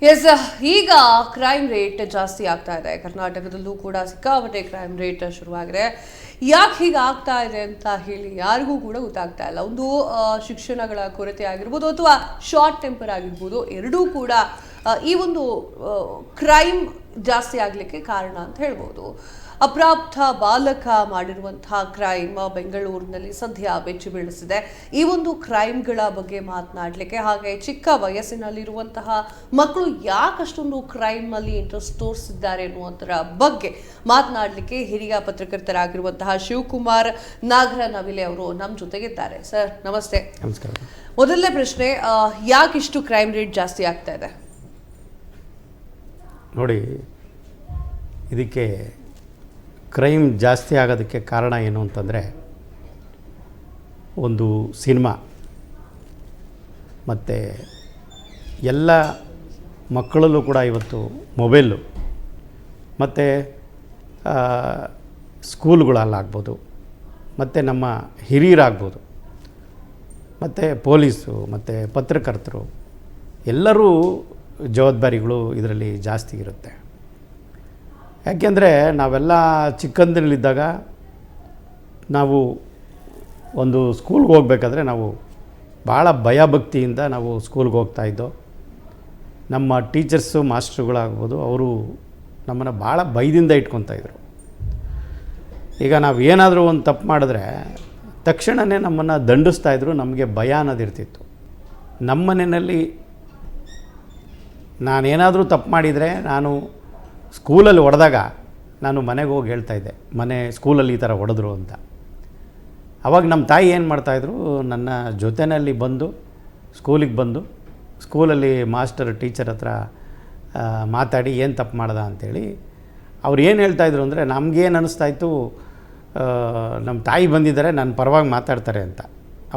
S ಈಗ crime rate ಜಾಸ್ತಿ ಆಗ್ತಾ ಇದೆ. ಕರ್ನಾಟಕದಲ್ಲೂ ಕೂಡ ಸಿಕ್ಕಾಪಟ್ಟೆ ಕ್ರೈಮ್ ರೇಟ್ ಶುರುವಾಗಿದೆ. ಯಾಕೆ ಹೀಗೆ ಆಗ್ತಾ ಇದೆ ಅಂತ ಹೇಳಿ ಯಾರಿಗೂ ಕೂಡ ಗೊತ್ತಾಗ್ತಾ ಇಲ್ಲ. ಒಂದು ಶಿಕ್ಷಣಗಳ ಕೊರತೆ ಆಗಿರ್ಬೋದು ಅಥವಾ ಶಾರ್ಟ್ ಟೆಂಪರ್ ಆಗಿರ್ಬೋದು, ಎರಡೂ ಕೂಡ ಈ ಒಂದು ಕ್ರೈಮ್ ಜಾಸ್ತಿ ಆಗಲಿಕ್ಕೆ ಕಾರಣ ಅಂತ ಹೇಳ್ಬೋದು. ಅಪ್ರಾಪ್ತ ಬಾಲಕ ಮಾಡಿರುವಂತಹ ಕ್ರೈಮ್ ಬೆಂಗಳೂರಿನಲ್ಲಿ ಸದ್ಯ ಬೆಚ್ಚಿ ಬೀಳಿಸಿದೆ. ಈ ಒಂದು ಕ್ರೈಮ್ಗಳ ಬಗ್ಗೆ ಮಾತನಾಡಲಿಕ್ಕೆ, ಹಾಗೆ ಚಿಕ್ಕ ವಯಸ್ಸಿನಲ್ಲಿರುವಂತಹ ಮಕ್ಕಳು ಯಾಕಷ್ಟೊಂದು ಕ್ರೈಮ್ ಅಲ್ಲಿ ಇಂಟ್ರೆಸ್ಟ್ ತೋರಿಸಿದ್ದಾರೆ ಅನ್ನುವಂಥರ ಬಗ್ಗೆ ಮಾತನಾಡಲಿಕ್ಕೆ ಹಿರಿಯ ಪತ್ರಕರ್ತರಾಗಿರುವಂತಹ ಶಿವಕುಮಾರ್ ನಾಗರನವಿಲೆ ಅವರು ನಮ್ಮ ಜೊತೆಗಿದ್ದಾರೆ. ಸರ್ ನಮಸ್ತೆ. ನಮಸ್ಕಾರ. ಮೊದಲನೇ ಪ್ರಶ್ನೆ, ಯಾಕಿಷ್ಟು ಕ್ರೈಮ್ ರೇಟ್ ಜಾಸ್ತಿ ಆಗ್ತಾ ಇದೆ? ನೋಡಿ, ಇದಕ್ಕೆ ಕ್ರೈಮ್ ಜಾಸ್ತಿ ಆಗೋದಕ್ಕೆ ಕಾರಣ ಏನು ಅಂತಂದರೆ, ಒಂದು ಸಿನಿಮಾ ಮತ್ತು ಎಲ್ಲ ಮಕ್ಕಳಲ್ಲೂ ಕೂಡ ಇವತ್ತು ಮೊಬೈಲು ಮತ್ತು ಸ್ಕೂಲ್ಗಳಲ್ಲಾಗ್ಬೋದು, ಮತ್ತು ನಮ್ಮ ಹಿರಿಯರಾಗ್ಬೋದು, ಮತ್ತು ಪೊಲೀಸು ಮತ್ತು ಪತ್ರಕರ್ತರು ಎಲ್ಲರೂ ಜವಾಬ್ದಾರಿಗಳು ಇದರಲ್ಲಿ ಜಾಸ್ತಿ ಇರುತ್ತೆ. ಯಾಕೆಂದರೆ ನಾವೆಲ್ಲ ಚಿಕ್ಕಂದಿನಲ್ಲಿದ್ದಾಗ ನಾವು ಒಂದು ಸ್ಕೂಲ್ಗೆ ಹೋಗ್ಬೇಕಾದ್ರೆ ನಾವು ಭಾಳ ಭಯಭಕ್ತಿಯಿಂದ ನಾವು ಸ್ಕೂಲ್ಗೆ ಹೋಗ್ತಾಯಿದ್ದೋ. ನಮ್ಮ ಟೀಚರ್ಸು ಮಾಸ್ಟ್ರುಗಳಾಗ್ಬೋದು, ಅವರು ನಮ್ಮನ್ನು ಭಾಳ ಭಯದಿಂದ ಇಟ್ಕೊತಾಯಿದ್ರು. ಈಗ ನಾವು ಏನಾದರೂ ಒಂದು ತಪ್ಪು ಮಾಡಿದ್ರೆ ತಕ್ಷಣವೇ ನಮ್ಮನ್ನು ದಂಡಿಸ್ತಾಯಿದ್ರು. ನಮಗೆ ಭಯ ಅನ್ನೋದಿರ್ತಿತ್ತು. ನಮ್ಮ ಮನೆಯಲ್ಲಿ ನಾನೇನಾದರೂ ತಪ್ಪು ಮಾಡಿದರೆ, ನಾನು ಸ್ಕೂಲಲ್ಲಿ ಹೊಡೆದಾಗ ನಾನು ಮನೆಗೆ ಹೋಗಿ ಹೇಳ್ತಾಯಿದ್ದೆ, ಸ್ಕೂಲಲ್ಲಿ ಈ ಥರ ಹೊಡೆದ್ರು ಅಂತ. ಆವಾಗ ನಮ್ಮ ತಾಯಿ ಏನು ಮಾಡ್ತಾಯಿದ್ರು, ನನ್ನ ಜೊತೆಯಲ್ಲಿ ಬಂದು ಸ್ಕೂಲಿಗೆ ಬಂದು ಸ್ಕೂಲಲ್ಲಿ ಮಾಸ್ಟರ್ ಟೀಚರ್ ಹತ್ರ ಮಾತಾಡಿ ಏನು ತಪ್ಪು ಮಾಡ್ದ ಅಂಥೇಳಿ ಅವ್ರು ಏನು ಹೇಳ್ತಾಯಿದ್ರು ಅಂದರೆ, ನಮಗೇನು ಅನ್ನಿಸ್ತಾಯಿತ್ತು, ನಮ್ಮ ತಾಯಿ ಬಂದಿದ್ದಾರೆ, ನನ್ನ ಪರವಾಗಿ ಮಾತಾಡ್ತಾರೆ ಅಂತ.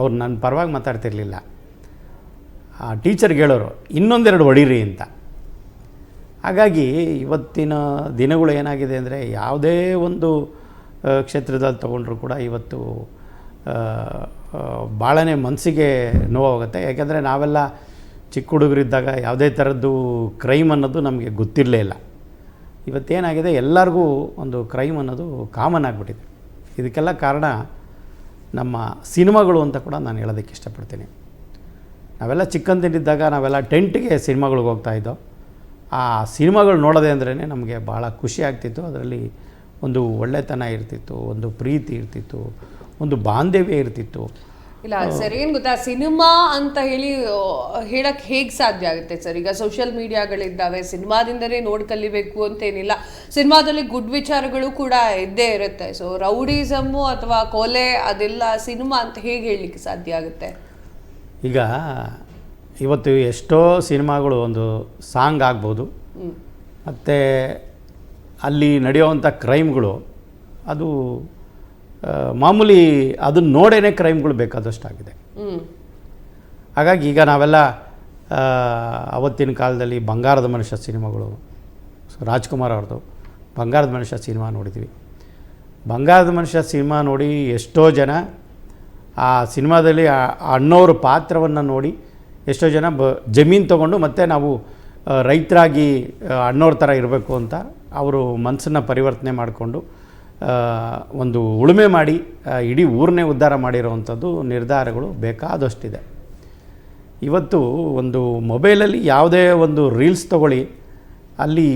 ಅವ್ರು ನನ್ನ ಪರವಾಗಿ ಮಾತಾಡ್ತಿರ್ಲಿಲ್ಲ. ಆ ಟೀಚರ್ಗೆ ಹೇಳೋರು, ಇನ್ನೊಂದೆರಡು ಹೊಡೀರಿ ಅಂತ. ಹಾಗಾಗಿ ಇವತ್ತಿನ ದಿನಗಳು ಏನಾಗಿದೆ ಅಂದರೆ, ಯಾವುದೇ ಒಂದು ಕ್ಷೇತ್ರದಲ್ಲಿ ತೊಗೊಂಡ್ರೂ ಕೂಡ ಇವತ್ತು ಭಾಳನೇ ಮನಸ್ಸಿಗೆ ನೋವಾಗುತ್ತೆ. ಯಾಕೆಂದರೆ ನಾವೆಲ್ಲ ಚಿಕ್ಕ ಹುಡುಗರಿದ್ದಾಗ ಯಾವುದೇ ಥರದ್ದು ಕ್ರೈಮ್ ಅನ್ನೋದು ನಮಗೆ ಗೊತ್ತಿರಲೇ ಇಲ್ಲ. ಇವತ್ತೇನಾಗಿದೆ, ಎಲ್ಲರಿಗೂ ಒಂದು ಕ್ರೈಮ್ ಅನ್ನೋದು ಕಾಮನ್ ಆಗಿಬಿಟ್ಟಿದೆ. ಇದಕ್ಕೆಲ್ಲ ಕಾರಣ ನಮ್ಮ ಸಿನಿಮಾಗಳು ಅಂತ ಕೂಡ ನಾನು ಹೇಳೋದಕ್ಕೆ ಇಷ್ಟಪಡ್ತೀನಿ. ನಾವೆಲ್ಲ ಚಿಕ್ಕಂದಿನಿದ್ದಾಗ ನಾವೆಲ್ಲ ಟೆಂಟ್ಗೆ ಸಿನಿಮಾಗಳಿಗೆ ಹೋಗ್ತಾಯಿದ್ದೋ. ಆ ಸಿನಿಮಾಗಳು ನೋಡೋದೆ ಅಂದ್ರೇ ನಮಗೆ ಭಾಳ ಖುಷಿ ಆಗ್ತಿತ್ತು. ಅದರಲ್ಲಿ ಒಂದು ಒಳ್ಳೆತನ ಇರ್ತಿತ್ತು, ಒಂದು ಪ್ರೀತಿ ಇರ್ತಿತ್ತು, ಒಂದು ಬಾಂಧವ್ಯ ಇರ್ತಿತ್ತು. ಇಲ್ಲ ಸರ್, ಏನು ಗೊತ್ತಾ, ಸಿನಿಮಾ ಅಂತ ಹೇಳಕ್ಕೆ ಹೇಗೆ ಸಾಧ್ಯ ಆಗುತ್ತೆ ಸರ್? ಈಗ ಸೋಷಿಯಲ್ ಮೀಡಿಯಾಗಳಿದ್ದಾವೆ, ಸಿನಿಮಾದಿಂದಲೇ ನೋಡಿ ಕಲಿಬೇಕು ಅಂತೇನಿಲ್ಲ. ಸಿನಿಮಾದಲ್ಲಿ ಗುಡ್ ವಿಚಾರಗಳು ಕೂಡ ಇದ್ದೇ ಇರುತ್ತೆ. ಸೊ ರೌಡಿಸಮ್ಮು ಅಥವಾ ಕೊಲೆ ಅದೆಲ್ಲ ಸಿನಿಮಾ ಅಂತ ಹೇಗೆ ಹೇಳಲಿಕ್ಕೆ ಸಾಧ್ಯ ಆಗುತ್ತೆ? ಈಗ ಇವತ್ತು ಎಷ್ಟೋ ಸಿನಿಮಾಗಳು ಒಂದು ಸಾಂಗ್ ಆಗ್ಬೋದು, ಮತ್ತು ಅಲ್ಲಿ ನಡೆಯುವಂಥ ಕ್ರೈಮ್ಗಳು ಅದು ಮಾಮೂಲಿ, ಅದನ್ನು ನೋಡೇ ಕ್ರೈಮ್ಗಳು ಬೇಕಾದಷ್ಟಾಗಿದೆ. ಹಾಗಾಗಿ ಈಗ ನಾವೆಲ್ಲ ಅವತ್ತಿನ ಕಾಲದಲ್ಲಿ ಬಂಗಾರದ ಮನುಷ್ಯ ಸಿನಿಮಾಗಳು, ರಾಜ್ಕುಮಾರ್ ಅವ್ರದ್ದು ಬಂಗಾರದ ಮನುಷ್ಯ ಸಿನಿಮಾ ನೋಡಿದ್ವಿ. ಬಂಗಾರದ ಮನುಷ್ಯ ಸಿನಿಮಾ ನೋಡಿ ಎಷ್ಟೋ ಜನ ಆ ಸಿನಿಮಾದಲ್ಲಿ ಅಣ್ಣವ್ರ ಪಾತ್ರವನ್ನು ನೋಡಿ ಎಷ್ಟೋ ಜನ ಜಮೀನು ತೊಗೊಂಡು ಮತ್ತೆ ನಾವು ರೈತರಾಗಿ ಅಣ್ಣವ್ರ ಥರ ಇರಬೇಕು ಅಂತ ಅವರು ಮನಸ್ಸನ್ನು ಪರಿವರ್ತನೆ ಮಾಡಿಕೊಂಡು ಒಂದು ಉಳುಮೆ ಮಾಡಿ ಇಡೀ ಊರನ್ನೇ ಉದ್ಧಾರ ಮಾಡಿರೋವಂಥದ್ದು ನಿರ್ಧಾರಗಳು ಬೇಕಾದಷ್ಟಿದೆ. ಇವತ್ತು ಒಂದು ಮೊಬೈಲಲ್ಲಿ ಯಾವುದೇ ಒಂದು ರೀಲ್ಸ್ ತೊಗೊಳ್ಳಿ, ಅಲ್ಲಿ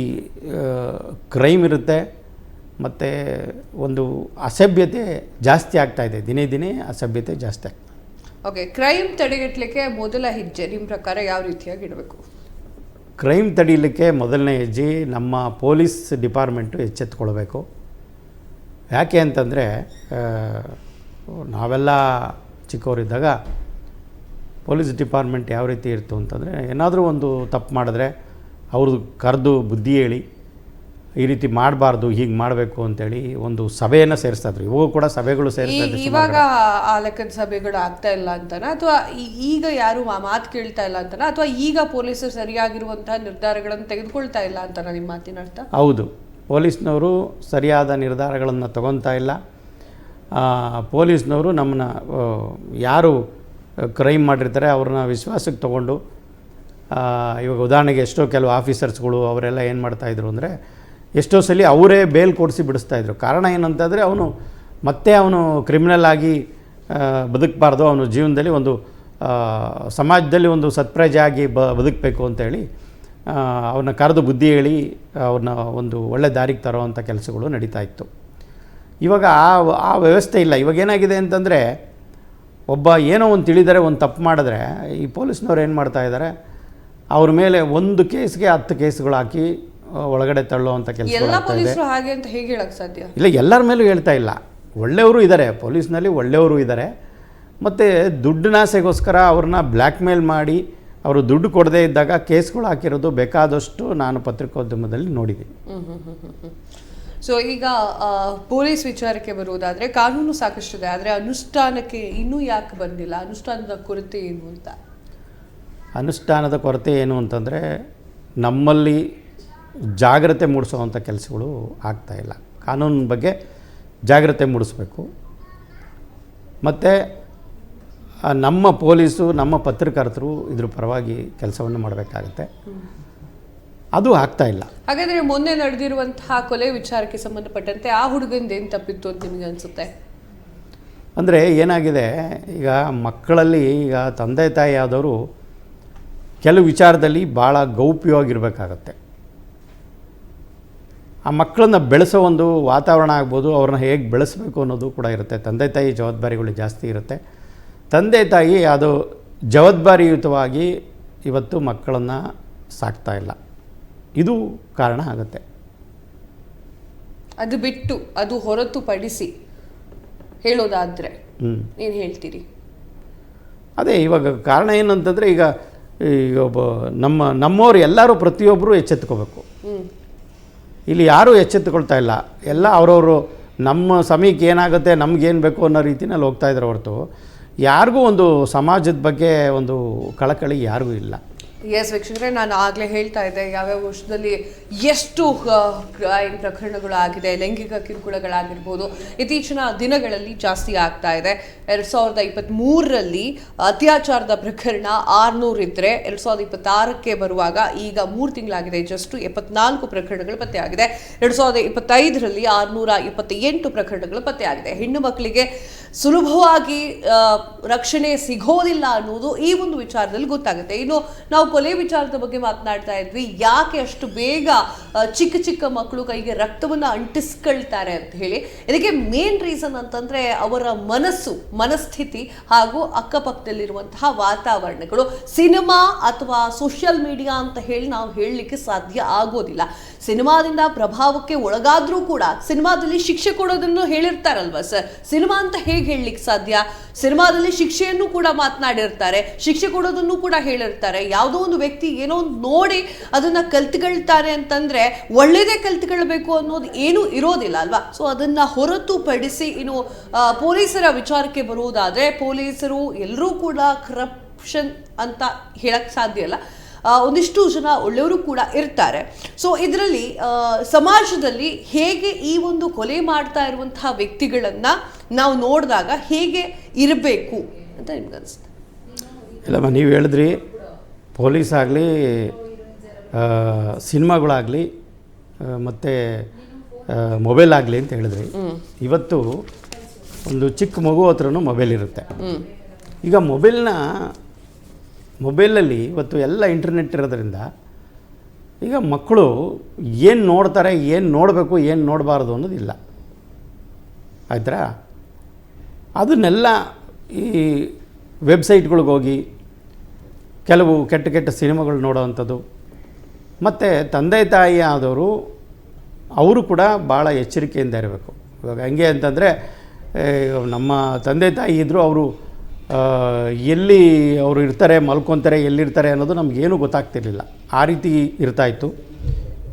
ಕ್ರೈಮ್ ಇರುತ್ತೆ, ಮತ್ತು ಒಂದು ಅಸಭ್ಯತೆ ಜಾಸ್ತಿ ಆಗ್ತಾಯಿದೆ. ದಿನೇ ದಿನೇ ಅಸಭ್ಯತೆ ಜಾಸ್ತಿ ಆಗ್ತದೆ. ಓಕೆ, ಕ್ರೈಮ್ ತಡೆಗಟ್ಟಲಿಕ್ಕೆ ಮೊದಲ ಹೆಜ್ಜೆ ನಿಮ್ಮ ಪ್ರಕಾರ ಯಾವ ರೀತಿಯಾಗಿ ಇಡಬೇಕು? ಕ್ರೈಮ್ ತಡೀಲಿಕ್ಕೆ ಮೊದಲನೇ ಹೆಜ್ಜೆ ನಮ್ಮ ಪೊಲೀಸ್ ಡಿಪಾರ್ಟ್ಮೆಂಟು ಎಚ್ಚೆತ್ತುಕೊಳ್ಬೇಕು. ಯಾಕೆ ಅಂತಂದರೆ, ನಾವೆಲ್ಲ ಚಿಕ್ಕವರಿದ್ದಾಗ ಪೊಲೀಸ್ ಡಿಪಾರ್ಟ್ಮೆಂಟ್ ಯಾವ ರೀತಿ ಇರ್ತು ಅಂತಂದರೆ, ಏನಾದರೂ ಒಂದು ತಪ್ಪು ಮಾಡಿದ್ರೆ ಅವ್ರದ್ದು ಕರೆದು ಬುದ್ಧಿ ಹೇಳಿ, ಈ ರೀತಿ ಮಾಡಬಾರ್ದು, ಹೀಗೆ ಮಾಡಬೇಕು ಅಂತೇಳಿ ಒಂದು ಸಭೆಯನ್ನು ಸೇರಿಸ್ತಾಯಿದ್ರು. ಇವಾಗ ಕೂಡ ಸಭೆಗಳು ಸೇರಿಸ್ತಾ. ಇವಾಗ ಆ ಲೆಕ್ಕದ ಸಭೆಗಳು ಆಗ್ತಾ ಇಲ್ಲ ಅಂತನಾ, ಅಥವಾ ಈಗ ಯಾರು ಮಾತು ಕೇಳ್ತಾ ಇಲ್ಲ ಅಂತನಾ, ಅಥವಾ ಈಗ ಪೊಲೀಸರು ಸರಿಯಾಗಿರುವಂತಹ ನಿರ್ಧಾರಗಳನ್ನು ತೆಗೆದುಕೊಳ್ತಾ ಇಲ್ಲ ಅಂತನಾ ನಿಮ್ಮ ಮಾತಿನ ಅರ್ಥ? ಹೌದು, ಪೊಲೀಸ್ನವರು ಸರಿಯಾದ ನಿರ್ಧಾರಗಳನ್ನು ತಗೊತಾ ಇಲ್ಲ. ಪೊಲೀಸ್ನವರು ನಮ್ಮನ್ನ ಯಾರು ಕ್ರೈಮ್ ಮಾಡಿರ್ತಾರೆ ಅವ್ರನ್ನ ವಿಶ್ವಾಸಕ್ಕೆ ತೊಗೊಂಡು ಇವಾಗ ಉದಾಹರಣೆಗೆ ಎಷ್ಟೋ ಕೆಲವು ಆಫೀಸರ್ಸ್ಗಳು ಅವರೆಲ್ಲ ಏನು ಮಾಡ್ತಾಯಿದ್ರು ಅಂದರೆ ಎಷ್ಟೋ ಸಲ ಅವರೇ ಬೇಲ್ ಕೊಡಿಸಿ ಬಿಡಿಸ್ತಾಯಿದ್ರು. ಕಾರಣ ಏನಂತಂದರೆ ಅವನು ಕ್ರಿಮಿನಲ್ ಆಗಿ ಬದುಕಬಾರ್ದು, ಅವನು ಜೀವನದಲ್ಲಿ ಒಂದು ಸಮಾಜದಲ್ಲಿ ಒಂದು ಸತ್ಪ್ರಜೆ ಆಗಿ ಬದುಕಬೇಕು ಅಂತೇಳಿ ಅವನ್ನ ಕರೆದು ಬುದ್ಧಿ ಹೇಳಿ ಅವ್ರನ್ನ ಒಂದು ಒಳ್ಳೆ ದಾರಿಗೆ ತರೋವಂಥ ಕೆಲಸಗಳು ನಡೀತಾ ಇತ್ತು. ಇವಾಗ ಆ ವ್ಯವಸ್ಥೆ ಇಲ್ಲ. ಇವಾಗ ಏನಾಗಿದೆ ಅಂತಂದರೆ ಒಬ್ಬ ಏನೋ ಒಂದು ತಿಳಿದರೆ ಒಂದು ತಪ್ಪು ಮಾಡಿದ್ರೆ ಈ ಪೊಲೀಸ್ನವ್ರು ಏನು ಮಾಡ್ತಾಯಿದ್ದಾರೆ, ಅವ್ರ ಮೇಲೆ ಒಂದು ಕೇಸ್ಗೆ 10 ಕೇಸ್ಗಳು ಹಾಕಿ ಒಳಗಡೆ ತಳ್ಳುವಂಥ ಕೆಲಸ ಹಾಗೆ ಅಂತ ಹೇಗೆ ಹೇಳಕ್ಕೆ ಸಾಧ್ಯ ಇಲ್ಲ. ಎಲ್ಲರ ಮೇಲೂ ಹೇಳ್ತಾ ಇಲ್ಲ, ಒಳ್ಳೆಯವರು ಇದ್ದಾರೆ ಪೊಲೀಸ್ನಲ್ಲಿ, ಒಳ್ಳೆಯವರು ಇದ್ದಾರೆ. ಮತ್ತು ದುಡ್ಡಿನಾಸೆಗೋಸ್ಕರ ಅವ್ರನ್ನ ಬ್ಲ್ಯಾಕ್ ಮೇಲ್ ಮಾಡಿ ಅವರು ದುಡ್ಡು ಕೊಡದೇ ಇದ್ದಾಗ ಕೇಸ್ಗಳು ಹಾಕಿರೋದು ಬೇಕಾದಷ್ಟು ನಾನು ಪತ್ರಿಕೋದ್ಯಮದಲ್ಲಿ ನೋಡಿದ್ದೀನಿ. ಸೊ ಈಗ ಪೊಲೀಸ್ ವಿಚಾರಕ್ಕೆ ಬರುವುದಾದರೆ ಕಾನೂನು ಸಾಕಷ್ಟಿದೆ, ಆದರೆ ಅನುಷ್ಠಾನಕ್ಕೆ ಇನ್ನೂ ಯಾಕೆ ಬಂದಿಲ್ಲ? ಅನುಷ್ಠಾನದ ಕೊರತೆ ಏನು ಅಂತ? ಅನುಷ್ಠಾನದ ಕೊರತೆ ಏನು ಅಂತಂದರೆ ನಮ್ಮಲ್ಲಿ ಜಾಗ್ರತೆ ಮೂಡಿಸುವಂಥ ಕೆಲಸಗಳು ಆಗ್ತಾಯಿಲ್ಲ. ಕಾನೂನಿನ ಬಗ್ಗೆ ಜಾಗ್ರತೆ ಮೂಡಿಸ್ಬೇಕು. ಮತ್ತು ನಮ್ಮ ಪೊಲೀಸು, ನಮ್ಮ ಪತ್ರಕರ್ತರು ಇದ್ರ ಪರವಾಗಿ ಕೆಲಸವನ್ನು ಮಾಡಬೇಕಾಗತ್ತೆ. ಅದು ಆಗ್ತಾ ಇಲ್ಲ. ಹಾಗಾದರೆ ಮೊನ್ನೆ ನಡೆದಿರುವಂತಹ ಕೊಲೆ ವಿಚಾರಕ್ಕೆ ಸಂಬಂಧಪಟ್ಟಂತೆ ಆ ಹುಡುಗಂದೇನು ತಪ್ಪಿತ್ತು ಅಂತ ನಿಮಗೆ ಅನಿಸುತ್ತೆ? ಅಂದರೆ ಏನಾಗಿದೆ, ಈಗ ಮಕ್ಕಳಲ್ಲಿ ಈಗ ತಂದೆ ತಾಯಿ ಆದವರು ಕೆಲವು ವಿಚಾರದಲ್ಲಿ ಭಾಳ ಗೌಪ್ಯವಾಗಿರಬೇಕಾಗತ್ತೆ. ಆ ಮಕ್ಕಳನ್ನ ಬೆಳೆಸೋ ಒಂದು ವಾತಾವರಣ ಆಗ್ಬೋದು, ಅವ್ರನ್ನ ಹೇಗೆ ಬೆಳೆಸಬೇಕು ಅನ್ನೋದು ಕೂಡ ಇರುತ್ತೆ. ತಂದೆ ತಾಯಿ ಜವಾಬ್ದಾರಿಗಳು ಜಾಸ್ತಿ ಇರುತ್ತೆ. ತಂದೆ ತಾಯಿ ಅದು ಜವಾಬ್ದಾರಿಯುತವಾಗಿ ಇವತ್ತು ಮಕ್ಕಳನ್ನು ಸಾಕ್ತಾ ಇಲ್ಲ. ಇದು ಕಾರಣ ಆಗುತ್ತೆ. ಅದು ಬಿಟ್ಟು ಅದು ಹೊರತುಪಡಿಸಿ ಹೇಳೋದಾದರೆ ಏನು ಹೇಳ್ತೀರಿ? ಅದೇ ಇವಾಗ ಕಾರಣ ಏನಂತಂದರೆ ಈಗ ಒಬ್ಬ ನಮ್ಮವ್ರು ಎಲ್ಲರೂ ಪ್ರತಿಯೊಬ್ಬರು ಎಚ್ಚೆತ್ಕೋಬೇಕು. ಇಲ್ಲಿ ಯಾರೂ ಎಚ್ಚೆತ್ತುಕೊಳ್ತಾ ಇಲ್ಲ. ಎಲ್ಲ ಅವರವರು ನಮ್ಮ ಸಮಯಕ್ಕೆ ಏನಾಗುತ್ತೆ, ನಮಗೇನು ಬೇಕು ಅನ್ನೋ ರೀತಿಯಲ್ಲಿ ಹೋಗ್ತಾಯಿದ್ರು ಹೊರತು ಯಾರಿಗೂ ಒಂದು ಸಮಾಜದ ಬಗ್ಗೆ ಒಂದು ಕಳಕಳಿ ಯಾರಿಗೂ ಇಲ್ಲ. ಎಸ್ ವೀಕ್ಷಕರೇ, ನಾನು ಆಗಲೇ ಹೇಳ್ತಾ ಇದ್ದೆ ಯಾವ್ಯಾವ ವರ್ಷದಲ್ಲಿ ಎಷ್ಟು ಕ್ರೈಮ್ ಪ್ರಕರಣಗಳು ಆಗಿದೆ, ಲೈಂಗಿಕ ಕಿರುಕುಳಗಳಾಗಿರ್ಬೋದು ಇತ್ತೀಚಿನ ದಿನಗಳಲ್ಲಿ ಜಾಸ್ತಿ ಆಗ್ತಾ ಇದೆ. 2023ರಲ್ಲಿ ಅತ್ಯಾಚಾರದ ಪ್ರಕರಣ 600 ಇದ್ದರೆ 2026ಕ್ಕೆ ಬರುವಾಗ ಈಗ 3 ತಿಂಗಳಾಗಿದೆ ಜಸ್ಟ್ 74 ಪ್ರಕರಣಗಳು ಪತ್ತೆಯಾಗಿದೆ. 2025ರಲ್ಲಿ 628 ಪ್ರಕರಣಗಳು ಪತ್ತೆಯಾಗಿದೆ. ಹೆಣ್ಣು ಮಕ್ಕಳಿಗೆ ಸುಲಭವಾಗಿ ರಕ್ಷಣೆ ಸಿಗೋದಿಲ್ಲ ಅನ್ನೋದು ಈ ಒಂದು ವಿಚಾರದಲ್ಲಿ ಗೊತ್ತಾಗುತ್ತೆ. ಇನ್ನು ನಾವು ಕೊಲೆ ವಿಚಾರದ ಬಗ್ಗೆ ಮಾತನಾಡ್ತಾ ಇದ್ವಿ. ಯಾಕೆ ಅಷ್ಟು ಬೇಗ ಚಿಕ್ಕ ಚಿಕ್ಕ ಮಕ್ಕಳು ಕೈಗೆ ರಕ್ತವನ್ನು ಅಂಟಿಸ್ಕೊಳ್ತಾರೆ ಅಂತ ಹೇಳಿ, ಇದಕ್ಕೆ ಮೇನ್ ರೀಸನ್ ಅಂತಂದ್ರೆ ಅವರ ಮನಸ್ಥಿತಿ ಹಾಗೂ ಅಕ್ಕಪಕ್ಕದಲ್ಲಿರುವಂತಹ ವಾತಾವರಣಗಳು. ಸಿನಿಮಾ ಅಥವಾ ಸೋಷಿಯಲ್ ಮೀಡಿಯಾ ಅಂತ ಹೇಳಿ ನಾವು ಹೇಳಲಿಕ್ಕೆ ಸಾಧ್ಯ ಆಗೋದಿಲ್ಲ. ಸಿನಿಮಾದಿಂದ ಪ್ರಭಾವಕ್ಕೆ ಒಳಗಾದ್ರೂ ಕೂಡ ಸಿನಿಮಾದಲ್ಲಿ ಶಿಕ್ಷೆ ಕೊಡೋದನ್ನು ಹೇಳಿರ್ತಾರಲ್ವಾ ಸರ್, ಸಿನಿಮಾ ಅಂತ ಹೇಗೆ ಹೇಳಲಿಕ್ಕೆ ಸಾಧ್ಯ? ಸಿನಿಮಾದಲ್ಲಿ ಶಿಕ್ಷೆಯನ್ನು ಕೂಡ ಮಾತನಾಡಿರ್ತಾರೆ, ಶಿಕ್ಷೆ ಕೊಡೋದನ್ನು ಕೂಡ ಹೇಳಿರ್ತಾರೆ. ಯಾವುದೋ ಒಂದು ವ್ಯಕ್ತಿ ಏನೋ ಒಂದು ನೋಡಿ ಅದನ್ನ ಕಲ್ತ್ಕೊಳ್ತಾರೆ ಅಂತಂದ್ರೆ ಒಳ್ಳೇದೇ ಕಲ್ತ್ಕೊಳ್ಬೇಕು ಅನ್ನೋದು ಏನೂ ಇರೋದಿಲ್ಲ ಅಲ್ವಾ. ಸೊ ಅದನ್ನ ಹೊರತುಪಡಿಸಿ ಇನ್ನು ಪೊಲೀಸರ ವಿಚಾರಕ್ಕೆ ಬರುವುದಾದ್ರೆ, ಪೊಲೀಸರು ಎಲ್ಲರೂ ಕೂಡ ಕರಪ್ಷನ್ ಅಂತ ಹೇಳಕ್ ಸಾಧ್ಯ ಇಲ್ಲ. ಒಂದಿಷ್ಟು ಜನ ಒಳ್ಳೆಯವರು ಕೂಡ ಇರ್ತಾರೆ. ಸೊ ಇದರಲ್ಲಿ ಸಮಾಜದಲ್ಲಿ ಹೇಗೆ ಈ ಒಂದು ಕೊಲೆ ಮಾಡ್ತಾ ಇರುವಂತಹ ವ್ಯಕ್ತಿಗಳನ್ನ ನಾವು ನೋಡಿದಾಗ ಹೇಗೆ ಇರಬೇಕು ಅಂತ ನಿಮ್ಗೆ ಅನಿಸುತ್ತೆ? ಇಲ್ಲಮ್ಮ, ನೀವು ಹೇಳಿದ್ರಿ ಪೊಲೀಸ್ ಆಗಲಿ, ಸಿನಿಮಾಗಳಾಗಲಿ, ಮತ್ತು ಮೊಬೈಲ್ ಆಗಲಿ ಅಂತ ಹೇಳಿದ್ರಿ. ಇವತ್ತು ಒಂದು ಚಿಕ್ಕ ಮಗು ಹತ್ರನೂ ಮೊಬೈಲ್ ಇರುತ್ತೆ. ಈಗ ಮೊಬೈಲಲ್ಲಿ ಇವತ್ತು ಎಲ್ಲ ಇಂಟರ್ನೆಟ್ ಇರೋದ್ರಿಂದ ಈಗ ಮಕ್ಕಳು ಏನು ನೋಡ್ತಾರೆ, ಏನು ನೋಡಬೇಕು, ಏನು ನೋಡಬಾರ್ದು ಅನ್ನೋದಿಲ್ಲ. ಆಯ್ತಾ? ಅದನ್ನೆಲ್ಲ ಈ ವೆಬ್ಸೈಟ್ಗಳಿಗೆ ಹೋಗಿ ಕೆಲವು ಕೆಟ್ಟ ಸಿನಿಮಾಗಳು ನೋಡೋವಂಥದ್ದು. ಮತ್ತು ತಂದೆ ತಾಯಿ ಆದವರು ಅವರು ಕೂಡ ಭಾಳ ಎಚ್ಚರಿಕೆಯಿಂದ ಇರಬೇಕು. ಇವಾಗ ಹೆಂಗೆ ಅಂತಂದರೆ, ನಮ್ಮ ತಂದೆ ತಾಯಿ ಇದ್ದರು, ಅವರು ಎಲ್ಲಿ ಅವರು ಇರ್ತಾರೆ, ಮಲ್ಕೊತಾರೆ, ಎಲ್ಲಿರ್ತಾರೆ ಅನ್ನೋದು ನಮಗೇನೂ ಗೊತ್ತಾಗ್ತಿರ್ಲಿಲ್ಲ. ಆ ರೀತಿ ಇರ್ತಾಯಿತ್ತು.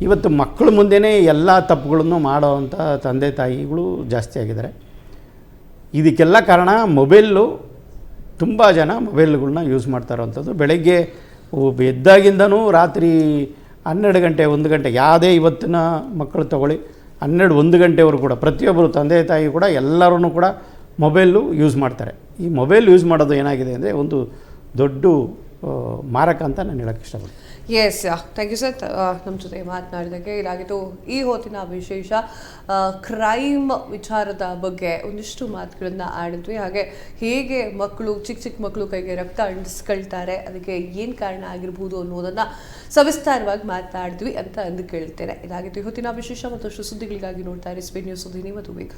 ಇವತ್ತು ಮಕ್ಕಳ ಮುಂದೆಯೇ ಎಲ್ಲ ತಪ್ಪುಗಳನ್ನು ಮಾಡೋವಂಥ ತಂದೆ ತಾಯಿಗಳು ಜಾಸ್ತಿ ಆಗಿದ್ದಾರೆ. ಇದಕ್ಕೆಲ್ಲ ಕಾರಣ ಮೊಬೈಲು. ತುಂಬ ಜನ ಮೊಬೈಲ್ಗಳನ್ನ ಯೂಸ್ ಮಾಡ್ತಾ ಇರೋವಂಥದ್ದು. ಬೆಳಗ್ಗೆ ಎದ್ದಾಗಿಂದನೂ ರಾತ್ರಿ 12 ಗಂಟೆ 1 ಗಂಟೆ, ಯಾವುದೇ ಇವತ್ತಿನ ಮಕ್ಕಳು ತಗೊಳ್ಳಿ 12-1 ಗಂಟೆವರೆಗೂ ಕೂಡ ಪ್ರತಿಯೊಬ್ಬರು ತಂದೆ ತಾಯಿ ಕೂಡ ಎಲ್ಲರೂ ಕೂಡ ಮೊಬೈಲು ಯೂಸ್ ಮಾಡ್ತಾರೆ. ಈ ಮೊಬೈಲ್ ಯೂಸ್ ಮಾಡೋದು ಏನಾಗಿದೆ ಅಂದರೆ ಒಂದು ದೊಡ್ಡ ಮಾರಕ ಅಂತ ನಾನು ಹೇಳೋಕ್ಕೆ ಇಷ್ಟಪಡ್ತೀನಿ. ಎಸ್, ಥ್ಯಾಂಕ್ ಯು ಸರ್ ನಮ್ಮ ಜೊತೆ ಮಾತನಾಡಿದ್ದಕ್ಕೆ. ಇದಾಗಿತ್ತು ಈ ಹೊತ್ತಿನ ವಿಶೇಷ ಕ್ರೈಮ್ ವಿಚಾರದ ಬಗ್ಗೆ ಒಂದಿಷ್ಟು ಮಾತುಗಳನ್ನು ಆಡಿದ್ವಿ. ಹಾಗೆ ಹೇಗೆ ಮಕ್ಕಳು ಚಿಕ್ಕ ಮಕ್ಕಳು ಕೈಗೆ ರಕ್ತ ಅಂಟಿಸ್ಕೊಳ್ತಾರೆ, ಅದಕ್ಕೆ ಏನು ಕಾರಣ ಆಗಿರ್ಬೋದು ಅನ್ನೋದನ್ನು ಸವಿಸ್ತಾರವಾಗಿ ಮಾತನಾಡಿದ್ವಿ ಅಂತ ಅಂದು ಕೇಳ್ತೇನೆ. ಇದಾಗಿತ್ತು ಈ ಹೊತ್ತಿನ ವಿಶೇಷ. ಮತ್ತಷ್ಟು ಸುದ್ದಿಗಳಿಗಾಗಿ ನೋಡ್ತಾ ಇರಿ ಸ್ಪೀಡ್ ನ್ಯೂಸ್ ಸುದ್ದಿನಿ ಮತ್ತು ವೇಗ.